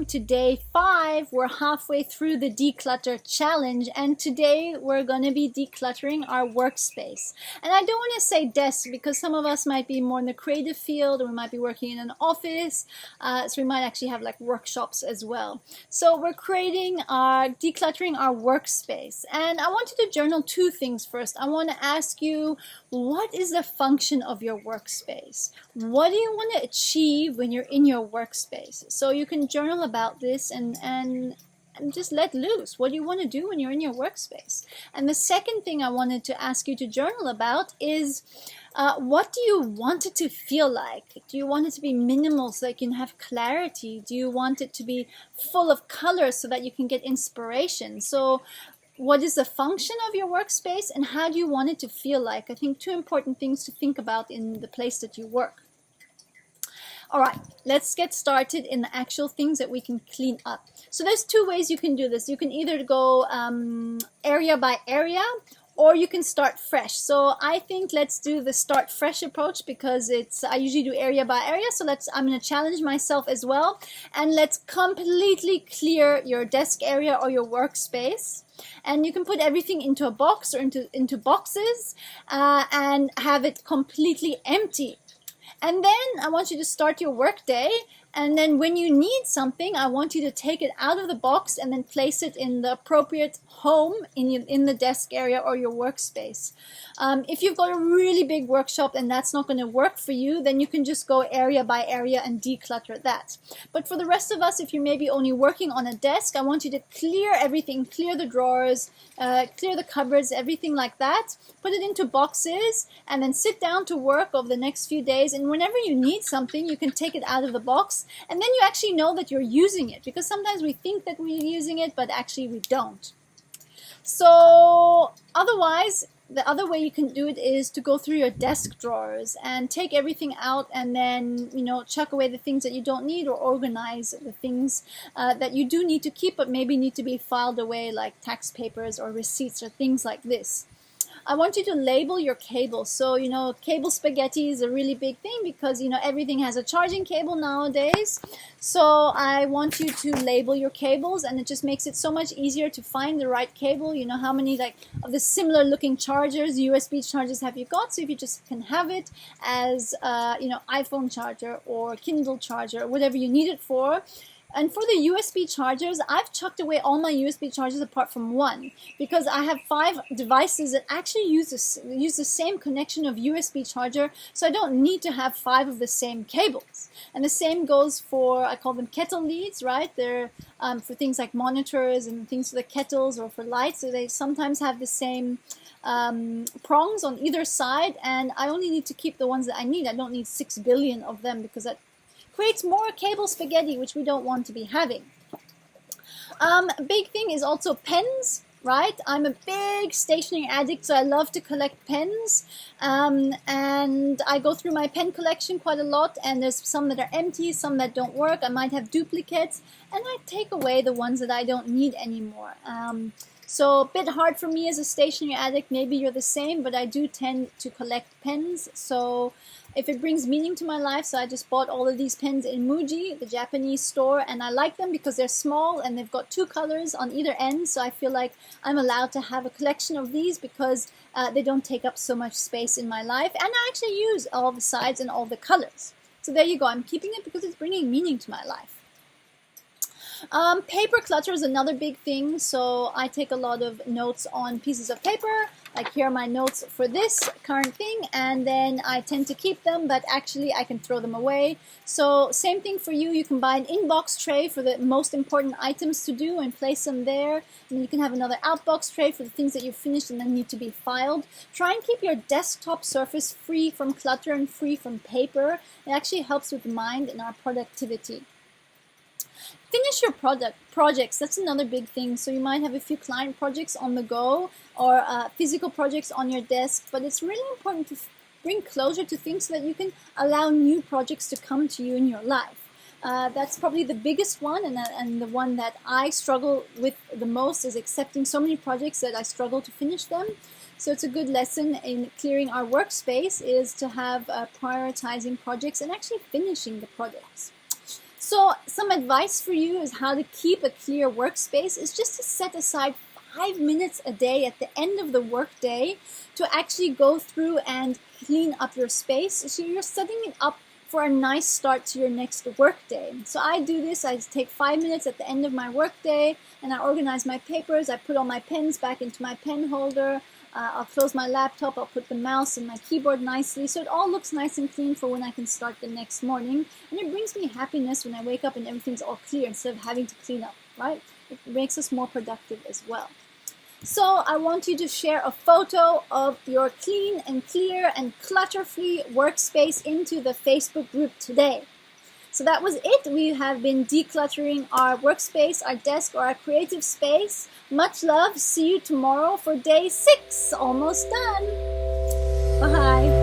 to day 5. We're halfway through the declutter challenge, and today we're going to be decluttering our workspace. And I don't want to say desk because some of us might be more in the creative field, or we might be working in an office, so we might actually have like workshops as well. So we're decluttering our workspace, and I want you to journal 2 things first. I want to ask you, what is the function of your workspace? What do you want to achieve when you're in your workspace? So you can journal about this and just let loose. What do you want to do when you're in your workspace? And the second thing I wanted to ask you to journal about is what do you want it to feel like? Do you want it to be minimal so that you can have clarity? Do you want it to be full of color so that you can get inspiration? So what is the function of your workspace and how do you want it to feel like? I think 2 important things to think about in the place that you work. All right, let's get started in the actual things that we can clean up. So there's 2 ways you can do this. You can either go area by area, or you can start fresh. So I think let's do the start fresh approach because I usually do area by area. So I'm going to challenge myself as well. And let's completely clear your desk area or your workspace. And you can put everything into a box or into boxes and have it completely empty. And then I want you to start your work day, and then when you need something, I want you to take it out of the box and then place it in the appropriate home in the desk area or your workspace. If you've got a really big workshop and that's not going to work for you, then you can just go area by area and declutter that. But for the rest of us, if you're maybe only working on a desk, I want you to clear everything, clear the drawers, clear the cupboards, everything like that. Put it into boxes and then sit down to work over the next few days. And whenever you need something, you can take it out of the box. And then you actually know that you're using it, because sometimes we think that we're using it, but actually we don't. So otherwise, the other way you can do it is to go through your desk drawers and take everything out and then, chuck away the things that you don't need, or organize the things that you do need to keep but maybe need to be filed away, like tax papers or receipts or things like this. I want you to label your cables. So, cable spaghetti is a really big thing because, everything has a charging cable nowadays. So I want you to label your cables, and it just makes it so much easier to find the right cable. How many of the similar looking chargers, USB chargers have you got? So if you just can have it as, iPhone charger or Kindle charger, or whatever you need it for. And for the USB chargers, I've chucked away all my USB chargers apart from one, because I have 5 devices that actually use the same connection of USB charger, so I don't need to have 5 of the same cables. And the same goes for, I call them kettle leads, right? They're for things like monitors and things for the kettles or for lights, so they sometimes have the same prongs on either side, and I only need to keep the ones that I need. I don't need 6 billion of them, because that creates more cable spaghetti, which we don't want to be having. A big thing is also pens, right? I'm a big stationery addict, so I love to collect pens. And I go through my pen collection quite a lot, and there's some that are empty, some that don't work. I might have duplicates, and I take away the ones that I don't need anymore. So a bit hard for me as a stationery addict. Maybe you're the same, but I do tend to collect pens. So if it brings meaning to my life, so I just bought all of these pens in Muji, the Japanese store, and I like them because they're small and they've got 2 colors on either end. So I feel like I'm allowed to have a collection of these because they don't take up so much space in my life, and I actually use all the sides and all the colors. So there you go. I'm keeping it because it's bringing meaning to my life. Paper clutter is another big thing, so I take a lot of notes on pieces of paper. Like here are my notes for this current thing, and then I tend to keep them, but actually I can throw them away. So same thing for you. You can buy an inbox tray for the most important items to do and place them there. And you can have another outbox tray for the things that you've finished and then need to be filed. Try and keep your desktop surface free from clutter and free from paper. It actually helps with the mind and our productivity. Finish your projects. That's another big thing. So you might have a few client projects on the go, or physical projects on your desk, but it's really important to bring closure to things so that you can allow new projects to come to you in your life. That's probably the biggest one, and the one that I struggle with the most is accepting so many projects that I struggle to finish them. So it's a good lesson in clearing our workspace is to have prioritizing projects and actually finishing the projects. So some advice for you is how to keep a clear workspace is just to set aside 5 minutes a day at the end of the workday to actually go through and clean up your space. So you're setting it up for a nice start to your next workday. So I do this. I take 5 minutes at the end of my workday and I organize my papers. I put all my pens back into my pen holder. I'll close my laptop. I'll put the mouse and my keyboard nicely so it all looks nice and clean for when I can start the next morning. And it brings me happiness when I wake up and everything's all clear instead of having to clean up, right? It makes us more productive as well. So I want you to share a photo of your clean and clear and clutter-free workspace into the Facebook group today. So that was it. We have been decluttering our workspace, our desk, or our creative space. Much love. See you tomorrow for day 6. Almost done. Bye.